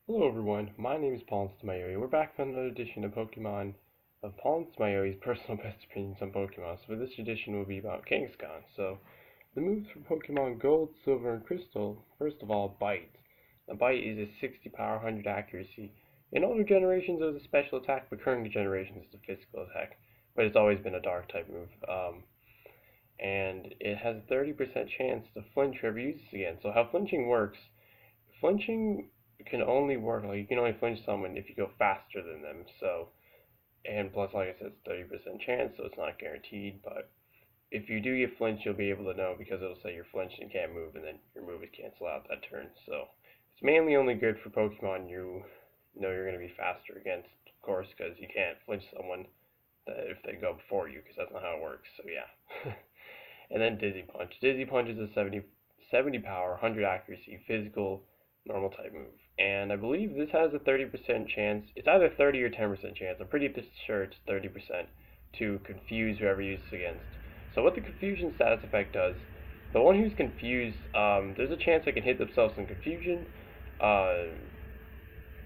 Hello everyone, my name is PauLInstaMyooin's. We're back with another edition of Pokemon of PauLInstaMyooin's personal best opinions on Pokemon. So this edition will be about Kangaskhan. So the moves for Pokemon Gold, Silver, and Crystal. First of all, Bite. A Bite is a 60 power, 100 accuracy. In older generations it was a special attack, but current generations it's a physical attack. But it's always been a dark type move. And it has a 30% chance to flinch whoever uses it again. So how flinching works, flinching can only work, like you can only flinch someone if you go faster than them. So, and plus, like I said, it's 30% chance, so it's not guaranteed. But if you do get flinched, you'll be able to know because it'll say you're flinched and can't move, and then your move is cancel out that turn. So it's mainly only good for Pokemon you know you're going to be faster against, of course, because you can't flinch someone if they go before you, because that's not how it works. So yeah. And then Dizzy Punch. Dizzy Punch is a 70 power, 100 accuracy, physical, normal type move. And I believe this has a 30% chance. It's either 30 or 10% chance. I'm pretty sure it's 30% to confuse whoever uses against. So what the confusion status effect does, the one who's confused, there's a chance they can hit themselves in confusion, uh,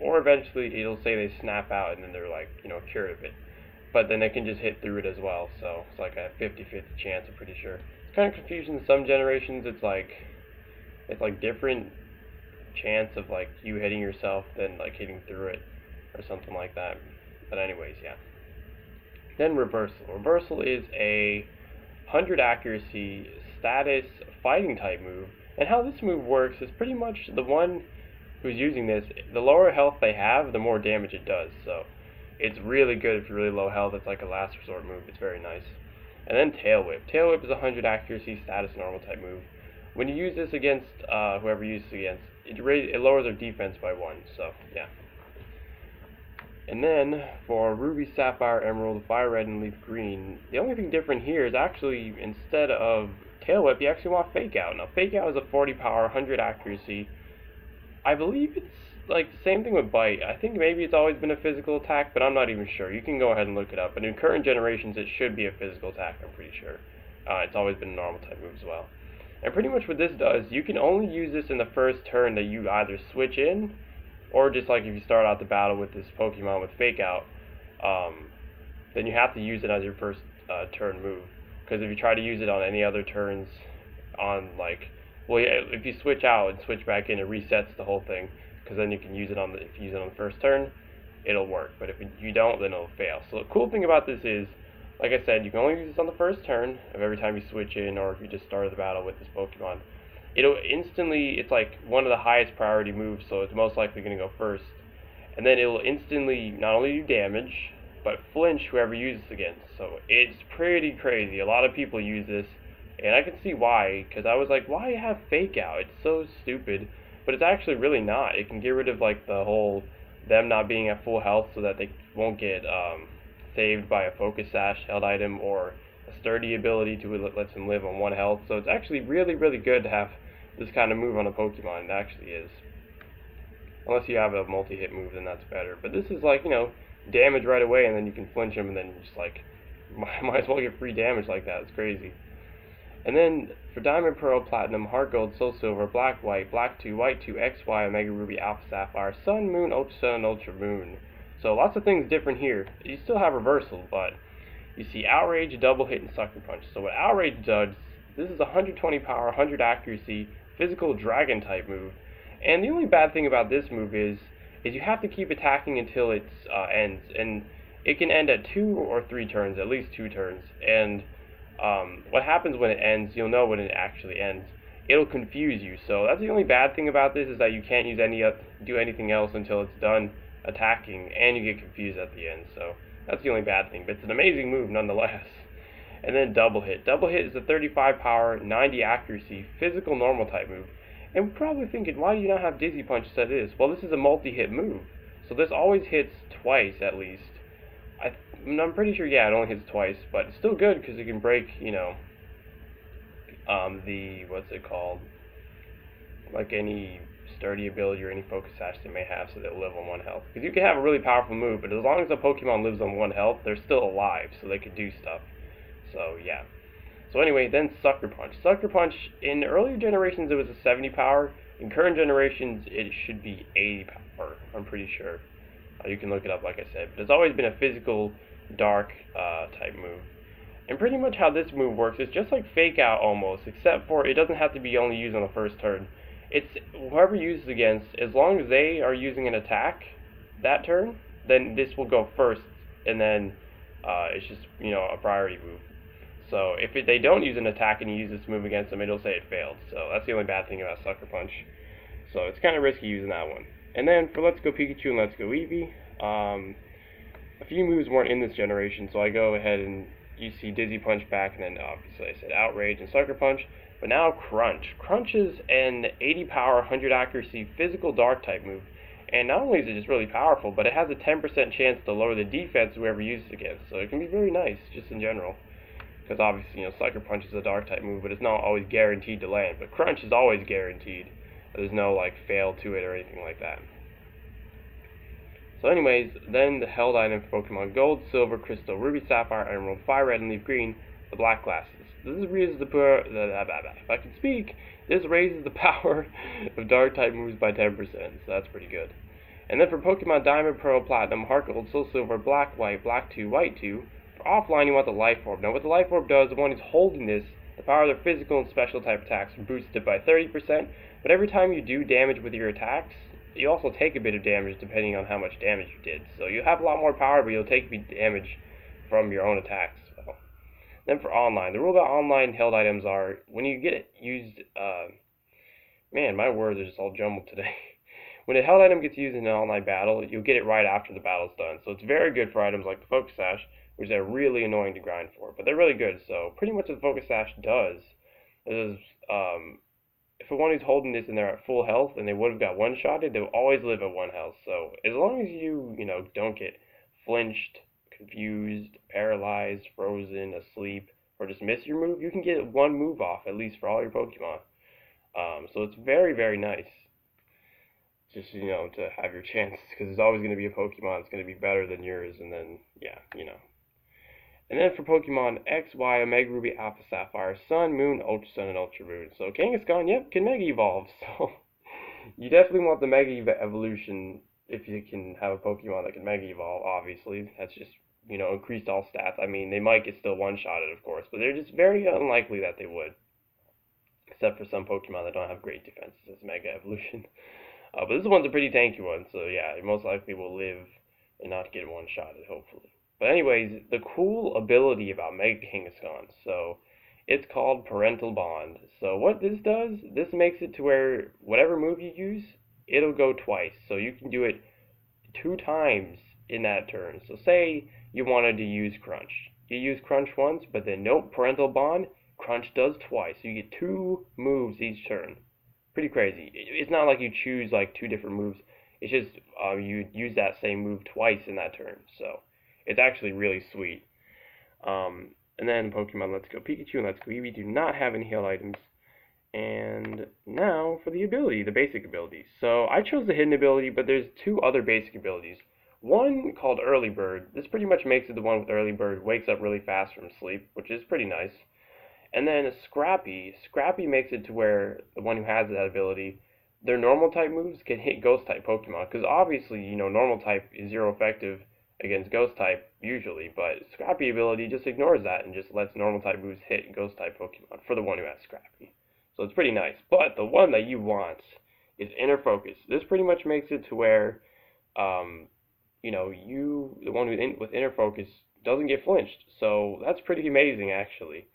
or eventually it'll say they snap out and then they're like, cured of it. But then they can just hit through it as well. So it's like a 50-50 chance, I'm pretty sure. It's kind of confusing. Some generations it's like different chance of like you hitting yourself than like hitting through it or something like that. But anyways, yeah. Then Reversal. Reversal is a 100 accuracy status fighting type move. And how this move works is pretty much the one who's using this, the lower health they have, the more damage it does. So it's really good if you're really low health. It's like a last resort move. It's very nice. And then Tail Whip. Tail Whip is a 100 accuracy status normal type move. When you use this against whoever you use it against, it lowers their defense by 1. So yeah. And then for Ruby, Sapphire, Emerald, Fire Red, and Leaf Green, the only thing different here is actually instead of Tail Whip, you actually want Fake Out. Now Fake Out is a 40 power, 100 accuracy. I believe it's like the same thing with Bite. I think maybe it's always been a physical attack, but I'm not even sure. You can go ahead and look it up. But in current generations, it should be a physical attack, I'm pretty sure. It's always been a normal type move as well. And pretty much what this does, you can only use this in the first turn that you either switch in, or just like if you start out the battle with this Pokemon with Fake Out, then you have to use it as your first turn move. Because if you try to use it on any other turns, on like, well, yeah, if you switch out and switch back in, it resets the whole thing. Because then you can use it if you use it on the first turn, it'll work. But if you don't, then it'll fail. So the cool thing about this is, like I said, you can only use this on the first turn of every time you switch in, or if you just started the battle with this Pokemon. It'll instantly, it's like one of the highest priority moves, so it's most likely going to go first. And then it'll instantly not only do damage, but flinch whoever uses it against. So it's pretty crazy. A lot of people use this, and I can see why, because I was like, why have Fake Out? It's so stupid. But it's actually really not. It can get rid of like the whole them not being at full health so that they won't get saved by a Focus Sash held item or a Sturdy ability to lets them live on 1 health. So it's actually really, really good to have this kind of move on a Pokemon. It actually is. Unless you have a multi-hit move, then that's better. But this is like, damage right away, and then you can flinch them, and then just like, might as well get free damage like that. It's crazy. And then for Diamond, Pearl, Platinum, Heart Gold, Soul Silver, Black, White, Black 2, White 2, XY, Omega Ruby, Alpha Sapphire, Sun, Moon, Ultra Sun, and Ultra Moon. So lots of things different here. You still have Reversal, but you see Outrage, Double Hit, and Sucker Punch. So what Outrage does, this is 120 power, 100 accuracy, physical Dragon type move. And the only bad thing about this move is you have to keep attacking until it ends. And it can end at 2 or 3 turns, at least 2 turns. And what happens when it ends, you'll know when it actually ends. It'll confuse you. So that's the only bad thing about this, is that you can't do anything else until it's done attacking, and you get confused at the end. So that's the only bad thing, but it's an amazing move nonetheless. And then Double Hit. Double Hit is a 35 power, 90 accuracy, physical normal type move. And we're probably thinking, why do you not have Dizzy Punch instead of this? Well, this is a multi-hit move, so this always hits twice at least. I'm pretty sure, yeah, it only hits twice, but it's still good because it can break, what's it called? Like any Sturdy ability or any Focus Sash they may have, so they'll live on 1 health. Because you can have a really powerful move, but as long as a Pokemon lives on 1 health, they're still alive, so they can do stuff. So, yeah. So anyway, then Sucker Punch. Sucker Punch, in earlier generations it was a 70 power, In current generations, it should be 80 power, I'm pretty sure. You can look it up, like I said. But it's always been a physical, dark type move. And pretty much how this move works is just like Fake Out almost, except for it doesn't have to be only used on the first turn. It's whoever uses against, as long as they are using an attack that turn, then this will go first, and then it's just, a priority move. So if they don't use an attack and you use this move against them, it'll say it failed. So that's the only bad thing about Sucker Punch. So it's kind of risky using that one. And then for Let's Go Pikachu and Let's Go Eevee, a few moves weren't in this generation, so I go ahead and you see Dizzy Punch back, and then obviously I said Outrage and Sucker Punch. But now Crunch. Crunch is an 80 power, 100 accuracy physical dark type move. And not only is it just really powerful, but it has a 10% chance to lower the defense whoever uses it against. So it can be very nice, just in general. Because obviously, Sucker Punch is a dark type move, but it's not always guaranteed to land. But Crunch is always guaranteed. There's no, fail to it or anything like that. So anyways, then the held item for Pokemon Gold, Silver, Crystal, Ruby, Sapphire, Emerald, Fire Red, and Leaf Green, the Black Glasses. This raises if I can speak, this raises the power of dark type moves by 10%, so that's pretty good. And then for Pokemon Diamond, Pearl, Platinum, Heart Gold, Soul Silver, Black, White, Black 2, White 2, for offline you want the Life Orb. Now what the Life Orb does, the one who's holding this, the power of their physical and special type attacks boosts it by 30%, but every time you do damage with your attacks, you also take a bit of damage depending on how much damage you did. So you have a lot more power, but you'll take a bit of damage from your own attacks. So. Then for online, the rule about online held items are, when you get it used, man, my words are just all jumbled today. When a held item gets used in an online battle, you'll get it right after the battle's done. So it's very good for items like the Focus Sash, which are really annoying to grind for. But they're really good, so pretty much what the Focus Sash does is, if one who's holding this and they're at full health and they would have got one-shotted, they'll always live at 1 health. So as long as you, don't get flinched, confused, paralyzed, frozen, asleep, or just miss your move, you can get 1 move off, at least for all your Pokemon. So it's very, very nice. Just, to have your chances, because there's always going to be a Pokemon that's going to be better than yours, and then, yeah, And then for Pokemon X, Y, Omega Ruby, Alpha Sapphire, Sun, Moon, Ultra Sun, and Ultra Moon. So Kangaskhan, yep, can Mega Evolve. So you definitely want the Mega Evolution if you can have a Pokemon that can Mega Evolve, obviously. That's just, increased all stats. I mean, they might get still one-shotted, of course, but they're just very unlikely that they would. Except for some Pokemon that don't have great defenses as Mega Evolution. But this one's a pretty tanky one, so yeah, it most likely will live and not get one-shotted, hopefully. But anyways, the cool ability about Mega Kangaskhan, so it's called Parental Bond. So what this does, this makes it to where whatever move you use, it'll go twice. So you can do it 2 times in that turn. So say you wanted to use Crunch. You use Crunch once, but then nope, Parental Bond, Crunch does twice. So you get 2 moves each turn. Pretty crazy. It's not like you choose 2 different moves. It's just you use that same move twice in that turn. So it's actually really sweet. And then Pokemon Let's Go Pikachu and Let's Go Eevee do not have any heal items. And now for the ability, the basic abilities. So I chose the hidden ability, but there's 2 other basic abilities. One called Early Bird. This pretty much makes it the one with Early Bird wakes up really fast from sleep, which is pretty nice. And then Scrappy. Scrappy makes it to where the one who has that ability, their normal type moves can hit ghost type Pokemon. Because obviously, normal type is 0 effective against ghost type usually, but Scrappy ability just ignores that and just lets normal type moves hit ghost type Pokemon for the one who has Scrappy. So it's pretty nice. But the one that you want is Inner Focus. This pretty much makes it to where, the one with Inner Focus doesn't get flinched. So that's pretty amazing, actually.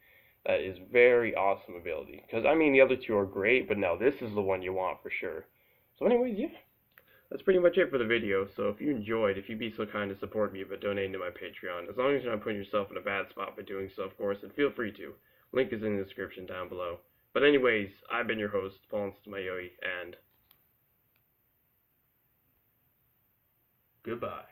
That is very awesome ability. Because, the other 2 are great, but now this is the one you want for sure. So anyways, yeah. That's pretty much it for the video. So if you enjoyed, if you'd be so kind to support me by donating to my Patreon, as long as you're not putting yourself in a bad spot by doing so, of course, and feel free to. Link is in the description down below. But anyways, I've been your host, PauLInstaMyooin's, and goodbye.